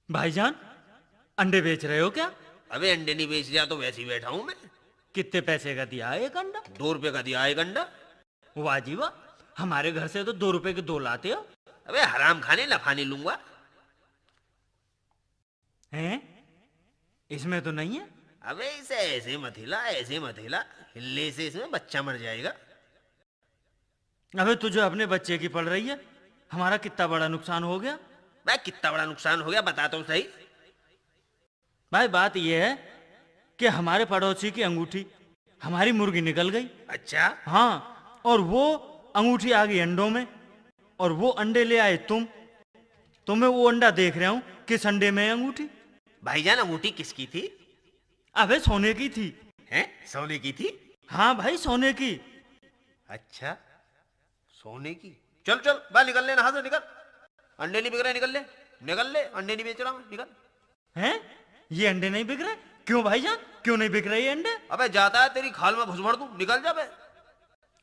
भाईजान, अंडे बेच रहे हो क्या? अबे अंडे नहीं बेच रहा तो वैसे ही बैठा हूं मैं। कितने पैसे का दिया है एक अंडा? 2 रुपए का दिया एक अंडा। वाह जी वाह, हमारे घर से तो 2 रुपए के 2 लाते हो। अबे हराम खाने लफा नहीं लूंगा। हैं? इसमें तो नहीं है। अबे इसे ऐसे मत हिला, ऐसे मत हिला, हिलने से इसमें बच्चा मर जाएगा। अबे तुझे अपने बच्चे की पड़ रही है, हमारा कितना बड़ा नुकसान हो गया। भाई कितना बड़ा नुकसान हो गया बताता हूँ सही। भाई बात यह है कि हमारे पड़ोसी की अंगूठी हमारी मुर्गी निकल गई। अच्छा। हाँ, और वो अंगूठी आ गई अंडों में, और वो अंडे ले आए तो मैं वो अंडा देख रहा हूं किस अंडे में है अंगूठी। भाईजान अंगूठी किसकी थी? अबे सोने की थी। हैं? सोने की थी? हाँ भाई, सोने की। अच्छा, सोने की। चल चल बाहर निकल ले, नहा से निकल। अंडे नहीं बिक रहे, निकल ले। निकल ले, अंडे नहीं बेच रहा हूं, निकल। हैं? ये अंडे नहीं बिक रहे? क्यों भाईजान, क्यों नहीं बिक रहे ये अंडे? अबे जाता है तेरी खाल में घुस भर दूं, निकल जा बे।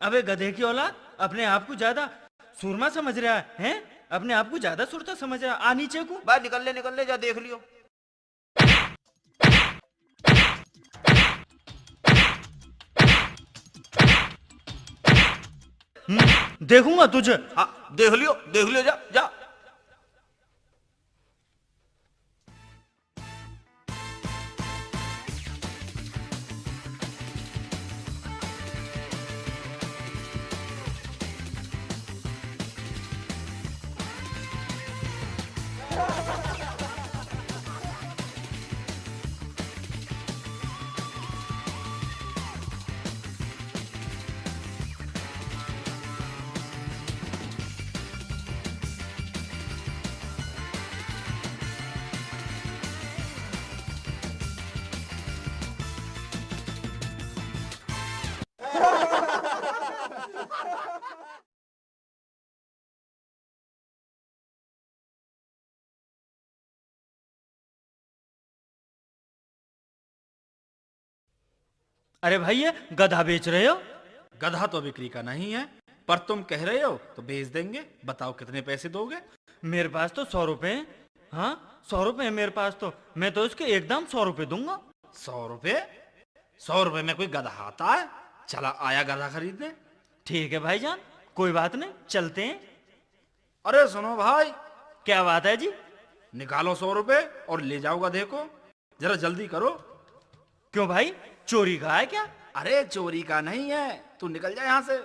अबे गधे की औलाद, अपने आप को ज्यादा सूरमा समझ रहा है, हैं? अपने आप को ज्यादा सुरता समझ रहा है। आ नीचे को। बाहर निकल ले, जा देख लियो। देखूंगा तुझे। हाँ देख लियो, जा जा। अरे भाई, ये गधा बेच रहे हो? गधा तो बिक्री का नहीं है, पर तुम कह रहे हो तो बेच देंगे। बताओ कितने पैसे दोगे? मेरे पास तो 100 रुपए हैं। हाँ, 100 रुपए है मेरे पास तो। मैं तो इसके एकदम 100 रुपए दूंगा। 100 रुपए? 100 रुपए में कोई गधा आता है? चला आया गधा खरीदने। ठीक है भाईजान, कोई बात नहीं, चलते हैं। अरे सुनो भाई, क्या बात है जी? निकालो 100 रुपए और ले जाओ गधे को। जरा जल्दी करो। क्यों भाई, चोरी का है क्या? अरे चोरी का नहीं है, तू निकल जा यहाँ से।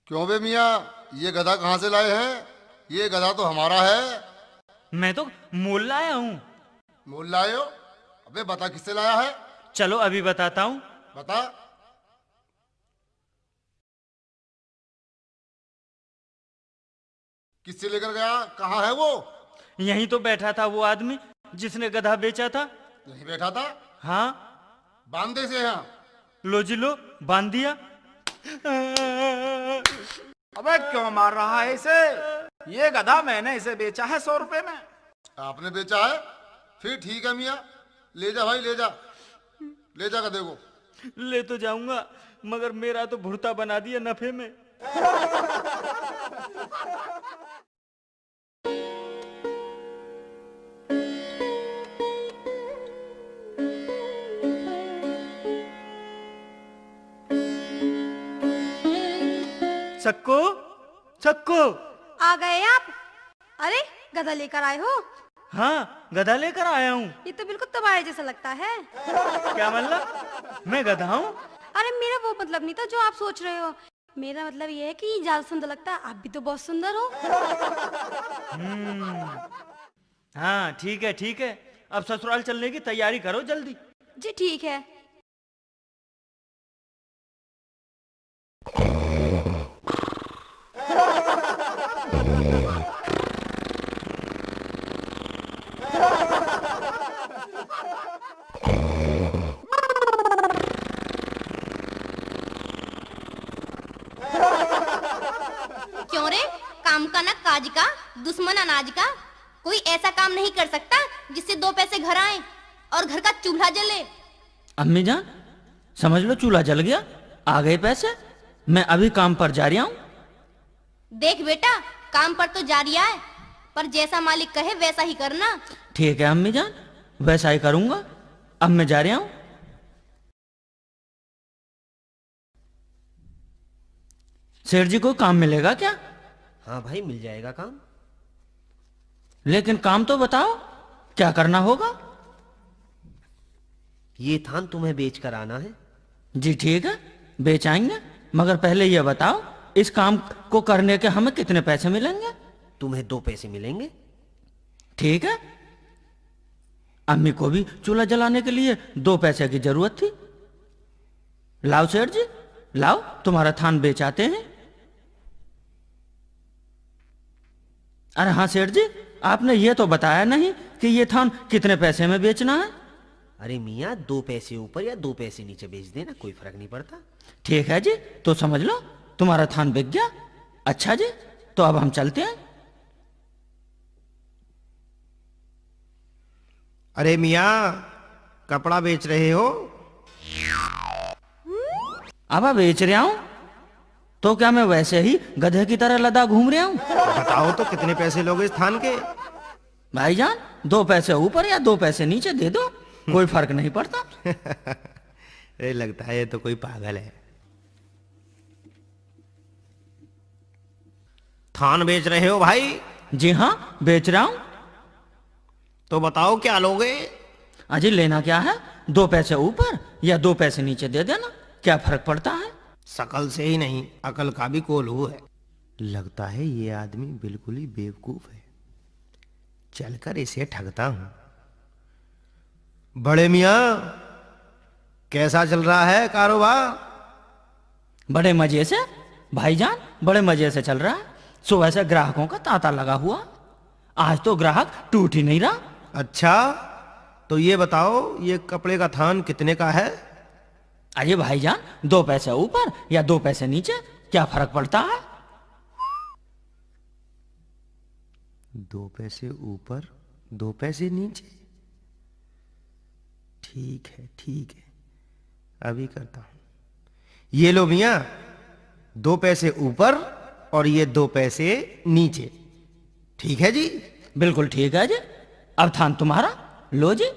क्यों बे मियाँ, ये गधा कहाँ से लाए हैं? ये गधा तो हमारा है। मैं तो मोल लाया हूँ। मोल लाए हो? अबे बता किससे लाया है? चलो अभी बताता हूँ। बता। किससे लेकर गया? कहाँ है वो? यहीं तो बैठा था वो आदमी जिसने गधा बेचा था। यहीं बैठा था? हाँ। बांधे से यहाँ। लो जी लो, बांध दिया। अबे क्यों मार रहा है इसे? ये गधा मैंने इसे बेचा है 100 रुपए में। आपने बेचा है? फिर ठीक है मियाँ, ले जा भाई, ले जा, ले जा गधे को। ले तो जाऊंगा, मगर मेरा तो भुर्ता बना दिया नफे में। सक्को, सक्को। आ गए आप? अरे गधा लेकर आए हो? हाँ, गधा लेकर आया हूँ। ये तो बिल्कुल तुम्हारे जैसा लगता है। क्या मतलब? मैं गधा हूँ? अरे मेरा वो मतलब नहीं था जो आप सोच रहे हो। मेरा मतलब ये है कि ये ज्यादा सुंदर लगता है। आप भी तो बहुत सुंदर हो। हाँ ठीक है, ठीक है। अब ससुराल चलने की तैयारी करो जल्दी। जी ठीक है। क्यों रे, काम का ना काज का, दुश्मन अनाज का। कोई ऐसा काम नहीं कर सकता जिससे 2 पैसे घर आए और घर का चूल्हा जले। अम्मी जान, समझ लो चूल्हा जल गया, आ गए पैसे, मैं अभी काम पर जा रहा हूँ। देख बेटा, काम पर तो जा रिया है, पर जैसा मालिक कहे वैसा ही करना। ठीक है अम्मी जान, वैसा ही करूंगा। अब मैं जा रहा हूँ। सेठ जी को काम मिलेगा क्या? हाँ भाई, मिल जाएगा काम। लेकिन काम तो बताओ, क्या करना होगा? ये थान तुम्हें बेच कर आना है। जी ठीक है, बेच आएंगे, मगर पहले ये बताओ इस काम को करने के हमें कितने पैसे मिलेंगे? तुम्हें 2 पैसे मिलेंगे। ठीक है। अम्मी को भी चूल्हा जलाने के लिए 2 पैसे की जरूरत थी। लाओ सेठ जी, लाओ, तुम्हारा थान बेच आते हैं। अरे हाँ सेठ जी, आपने ये तो बताया नहीं कि ये थान कितने पैसे में बेचना है। अरे मियाँ, 2 पैसे ऊपर या 2 पैसे नीचे बेच देना, कोई फर्क नहीं पड़ता। ठीक है जी, तो समझ लो तुम्हारा थान बिक गया। अच्छा जी, तो अब हम चलते हैं। अरे मियाँ, कपड़ा बेच रहे हो? अब बेच रहा हूं, तो क्या मैं वैसे ही गधे की तरह लदा घूम रहा हूं? बताओ तो कितने पैसे लोगे इस थान के? भाईजान, 2 पैसे ऊपर या 2 पैसे नीचे दे दो, कोई फर्क नहीं पड़ता। अरे लगता है ये तो कोई पागल है। थान बेच रहे हो भाई? जी हाँ, बेच रहा हूं। तो बताओ क्या लोगे? अजी लेना क्या है, 2 पैसे ऊपर या 2 पैसे नीचे दे देना, क्या फर्क पड़ता है? शकल से ही नहीं, अकल का भी कोल्हू है। लगता है ये आदमी बिल्कुल ही बेवकूफ है। चलकर इसे ठगता हूं। बड़े मियाँ, कैसा चल रहा है कारोबार? बड़े मजे से भाईजान, बड़े मजे से चल रहा है। सुबह से ग्राहकों का तांता लगा हुआ, आज तो ग्राहक टूट ही नहीं रहा। अच्छा, तो ये बताओ, ये कपड़े का थान कितने का है? अरे भाईजान, 2 पैसे ऊपर या 2 पैसे नीचे, क्या फर्क पड़ता है? 2 पैसे ऊपर, 2 पैसे नीचे। ठीक है ठीक है, अभी करता हूं। ये लो मियाँ, 2 पैसे ऊपर और ये 2 पैसे नीचे। ठीक है जी? बिल्कुल ठीक है जी। अब थान तुम्हारा, लो जी।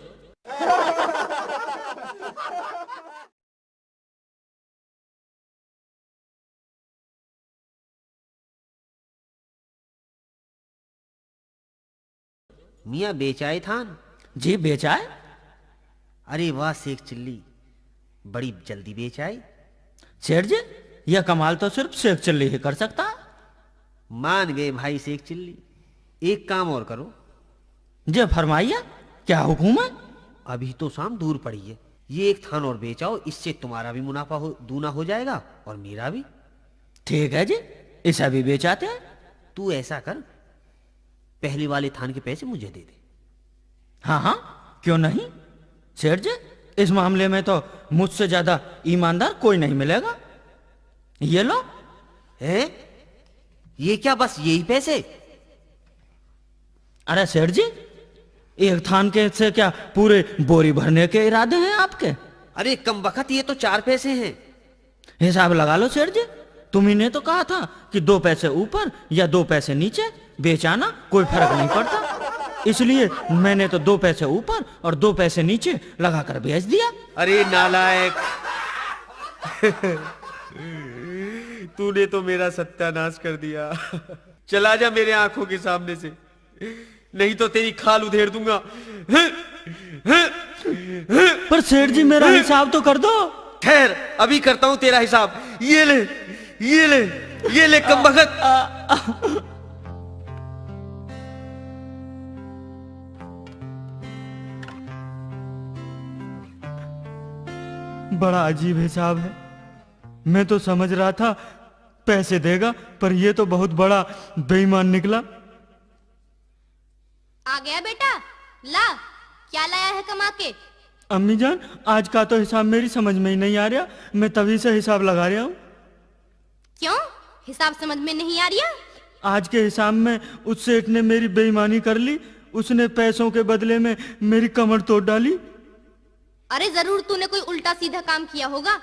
मियाँ बेच आए थान? जी बेच आए। अरे वाह शेख चिल्ली, बड़ी जल्दी बेच आए। सेठ जी, यह कमाल तो सिर्फ शेख चिल्ली ही कर सकता है। मान गए भाई शेख चिल्ली। एक काम और करो। जी फरमाइए, क्या हुक्म है? अभी तो शाम दूर पड़ी है, ये एक थान और बेचाओ, इससे तुम्हारा भी मुनाफा दूना हो जाएगा और मेरा भी। ठीक है जी, इसे भी बेचाते हैं। तू ऐसा कर, पहले वाले थान के पैसे मुझे दे दे। हाँ हाँ, क्यों नहीं सेठ जी, इस मामले में तो मुझसे ज्यादा ईमानदार कोई नहीं मिलेगा। ये लो। हैं? ये क्या, बस यही पैसे? अरे सेठ जी, एक थान के से क्या पूरे बोरी भरने के इरादे हैं आपके? अरे कम बखत, ये तो 4 पैसे हैं। हिसाब लगा लो सेठ जी, तुम्ही ने तो कहा था कि 2 पैसे ऊपर या 2 पैसे नीचे बेचाना, कोई फर्क नहीं पड़ता, इसलिए मैंने तो 2 पैसे ऊपर और 2 पैसे नीचे लगाकर बेच दिया। अरे नालायक, तूने तो मेरा सत्यानाश कर दिया। चला जा मेरे आंखों के सामने से, नहीं तो तेरी खाल उधेड़ दूंगा। पर सेठ जी, मेरा हिसाब तो कर दो। ठहर, अभी करता हूं तेरा हिसाब। ये ले, ये ले, ये ले कमबख्त। बड़ा अजीब हिसाब है। मैं तो समझ रहा था पैसे देगा, पर ये तो बहुत बड़ा बेईमान निकला। आ गया बेटा, ला, क्या लाया है कमा के? अम्मी जान, आज का तो हिसाब मेरी समझ में ही नहीं आ रहा, मैं तभी से हिसाब लगा रहा हूँ। क्यों, हिसाब समझ में नहीं आ रहा? आज के हिसाब में उस सेठ ने मेरी बेईमानी कर ली। उसने पैसों के बदले में मेरी कमर तोड़ डाली। अरे जरूर तूने कोई उल्टा सीधा काम किया होगा।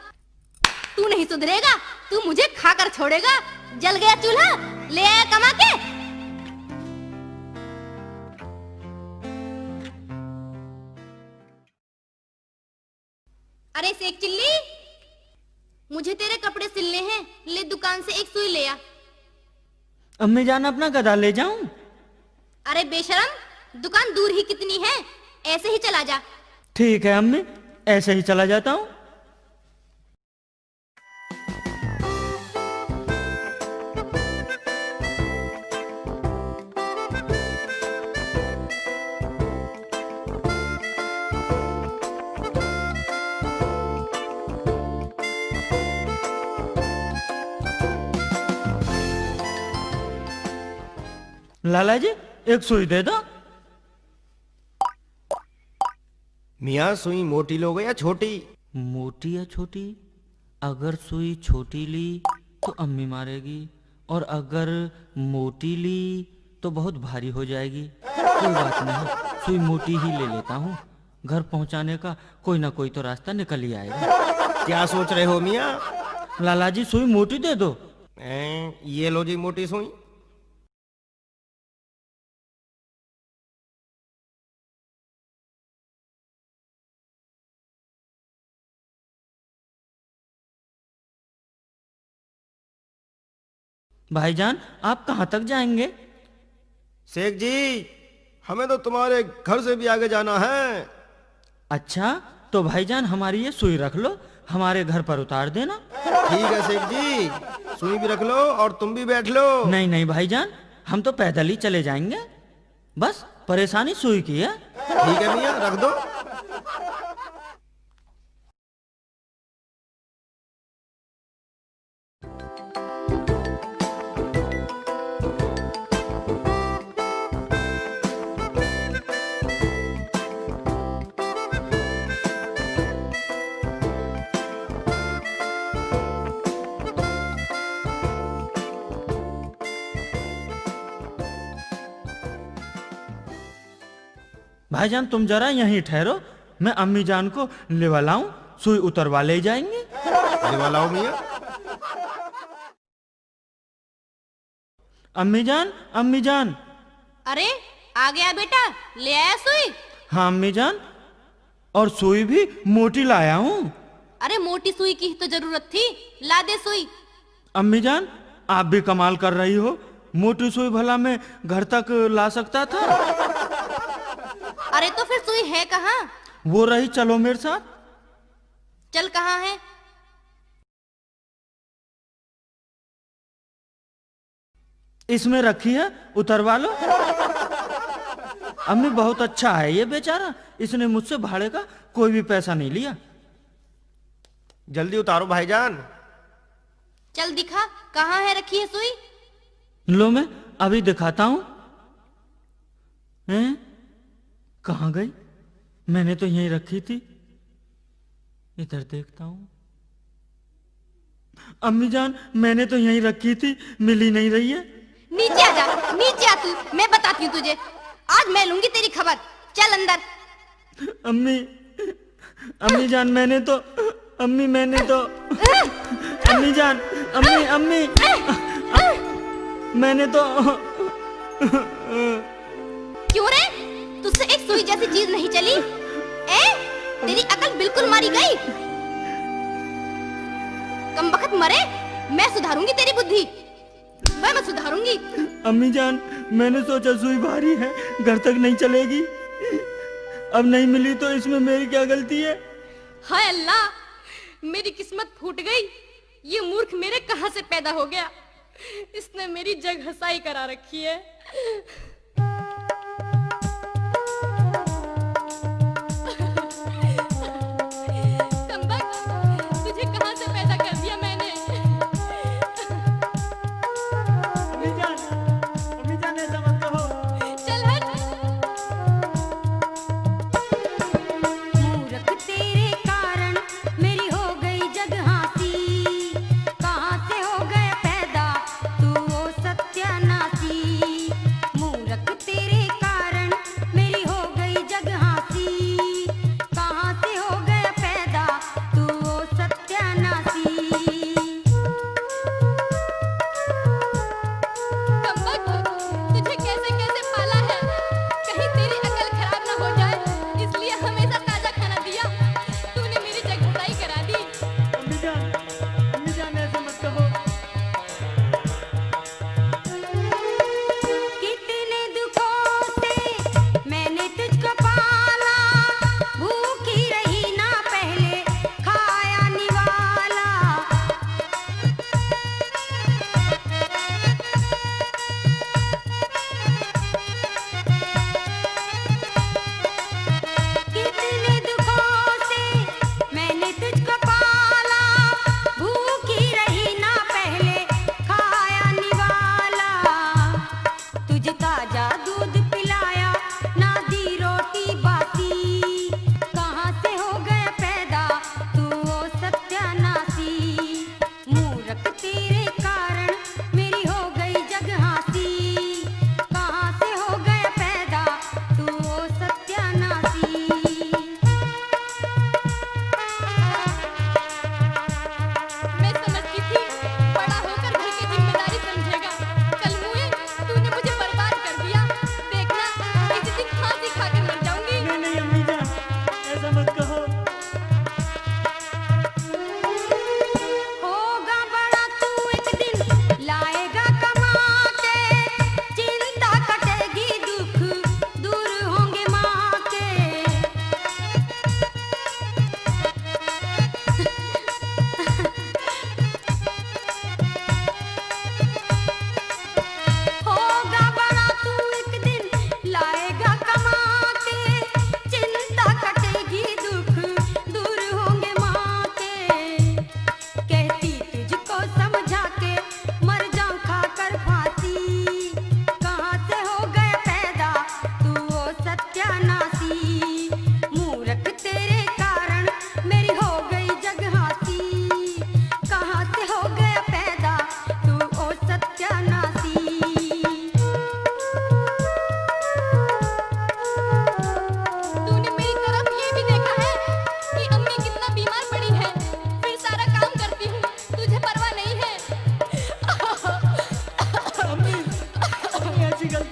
तू नहीं सुधरेगा, तू मुझे खाकर छोड़ेगा। जल गया चूल्हा, ले आया कमा के। अरे सेक चिल्ली, मुझे तेरे कपड़े सिलने हैं, ले दुकान से एक सुई ले आ। अम्मी जान अपना गधा ले जाऊं? अरे बेशरम, दुकान दूर ही कितनी है, ऐसे ही चला जा। ठीक है अम्मी, ऐसे ही चला जाता हूँ। लाला जी एक सुई दे दो। मियाँ सुई मोटी लोगे या छोटी? मोटी या छोटी? अगर सुई छोटी ली तो अम्मी मारेगी, और अगर मोटी ली तो बहुत भारी हो जाएगी। कोई बात नहीं, सुई मोटी ही ले लेता हूँ। घर पहुँचाने का कोई ना कोई तो रास्ता निकल ही आएगा। क्या सोच रहे हो मियाँ? लाला जी सुई मोटी दे दो। ये लो जी मोटी सुई। भाईजान आप कहाँ तक जाएंगे? शेख जी, हमें तो तुम्हारे घर से भी आगे जाना है। अच्छा तो भाईजान हमारी ये सुई रख लो, हमारे घर पर उतार देना। ठीक है शेख जी, सुई भी रख लो और तुम भी बैठ लो। नहीं नहीं भाईजान, हम तो पैदल ही चले जाएंगे, बस परेशानी सुई की है। ठीक है मियाँ, रख दो। भाईजान तुम जरा यहीं ठहरो, मैं अम्मी जान को लेवा लाऊं, सुई उतरवा ले जाएंगे। लेवा लाओ मियाँ। अम्मी जान, अम्मी जान। अरे आ गया बेटा, ले आया सुई? हाँ अम्मी जान, और सुई भी मोटी लाया हूँ। अरे मोटी सुई की तो जरूरत थी, ला दे सुई। अम्मी जान आप भी कमाल कर रही हो, मोटी सुई भला मैं घर तक ला सकता था। अरे तो फिर सुई है कहाँ? वो रही, चलो मेरे साथ। चल कहाँ है? इसमें रखी है, उतरवा लो। अम्मी बहुत अच्छा है ये बेचारा, इसने मुझसे भाड़े का कोई भी पैसा नहीं लिया। जल्दी उतारो भाईजान। चल दिखा, कहाँ है रखी है सुई? लो मैं अभी दिखाता हूं। हैं? कहाँ गई? मैंने तो यहीं रखी थी। इधर देखता हूं। अम्मी जान मैंने तो यहीं रखी थी, मिल ही नहीं रही है। नीचे आ जा, नीचे आ तू, मैं बताती हूँ तुझे। आज मैं लूंगी तेरी खबर, चल अंदर। अम्मी, अम्मी जान मैंने तो अम्मी जान, अम्मी मैंने तो क्यों रे, तुझसे एक सुई जैसी चीज नहीं चली? तेरी अकल बिल्कुल मारी गई। कमबख्त मरे, मैं सुधारूंगी तेरी बुद्धि, मैं सुधारूंगी। अम्मी जान मैंने सोचा सुई भारी है, घर तक नहीं चलेगी, अब नहीं मिली तो इसमें मेरी क्या गलती है? हाय अल्लाह, मेरी किस्मत फूट गई। ये मूर्ख मेरे कहां से पैदा हो गया, इसने मेरी जग हंसाई करा रखी है। तुझे कहां से पैदा कर दिया मैंने? अम्मी जान ऐसा मत कहो। चल हट। मूर्ख तेरे कारण मेरी हो गई जग हाँसी, कहाँ से हो गए पैदा तू वो सत्यानाशी।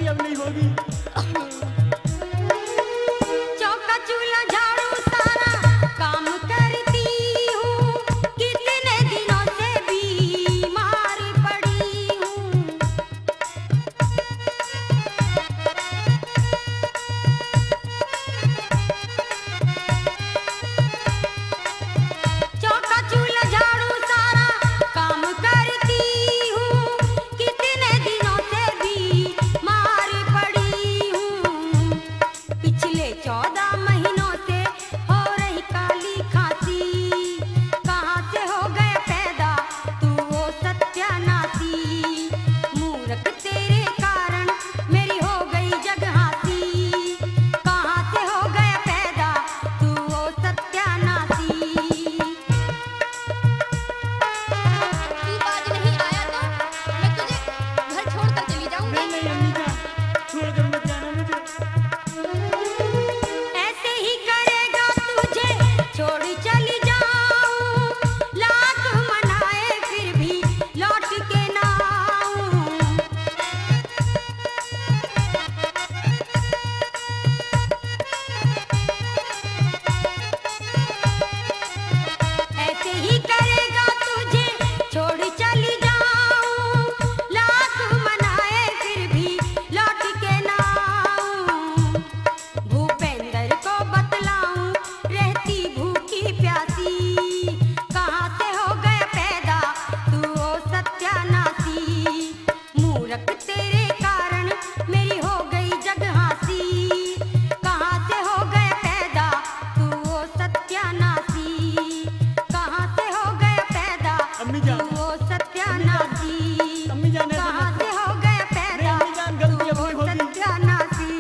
अब नहीं होगी। चौका चूल्हा झाड़ू सारा काम करती हूँ, कितने दिनों से बीमार पड़ी हूँ। चौका चूल्हा झाड़ू सारा काम करती हूँ, कितने दिनों से बीमार पड़ी हूँ। पिछले 14 महीनों से हो रही काली खांसी, कहाँ से हो गया पैदा तू वो सत्यानाशी। मूर्ख तेरे कारण मेरी हो गई जगहासी, कहाँ से हो गया पैदा तू वो सत्यानाशी। तू आज नहीं आया तो मैं तुझे घर छोड़कर चली जाऊंगी। नहीं अम्मी जान, छोड़कर मत जाना मुझे। ऐसे ही करेगा तुझे छोड़ चली जाऊं, लाख मनाए फिर भी लौट के ना आऊं। ऐसे ही करेगा तुझे छोड़ चली जाऊं, लाख मनाए फिर भी लौट के ना आऊं। भूपेंद्र को बतलाऊं रहती भूखी प्यासी, कहाँ से हो गया पैदा तू ओ सत्यानाशी। मूर्ख तेरे कारण मेरी हो गई जगहासी, कहाँ से हो गया पैदा तू ओ सत्यानाशी। कहाँ से हो गया पैदा अम्मी तू जान। ओ सत्यानाशी। अम्मी जान, ऐसा कहाँ मत से हो गया पैदा अम्मी जान, गलती तू अपनी ओ होगी। सत्यानाशी।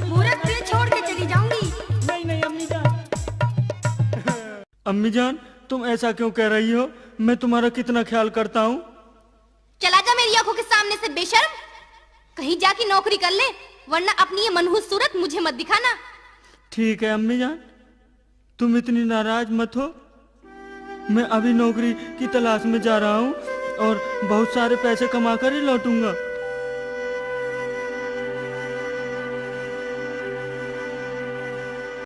मूर्ख तुझे छोड़ के चली जाऊंगी। नहीं अम्मी जान। अम्मी जान, तुम ऐसा क्यों कह रही हो? मैं तुम्हारा कितना ख्याल करता हूँ। चला जा मेरी आंखों के सामने से बेशर्म। कहीं जाके नौकरी कर ले, वरना अपनी ये मनहूस सूरत मुझे मत दिखाना। ठीक है अम्मी जान, तुम इतनी नाराज मत हो। मैं अभी नौकरी की तलाश में जा रहा हूँ और बहुत सारे पैसे कमा कर ही लौटूंगा।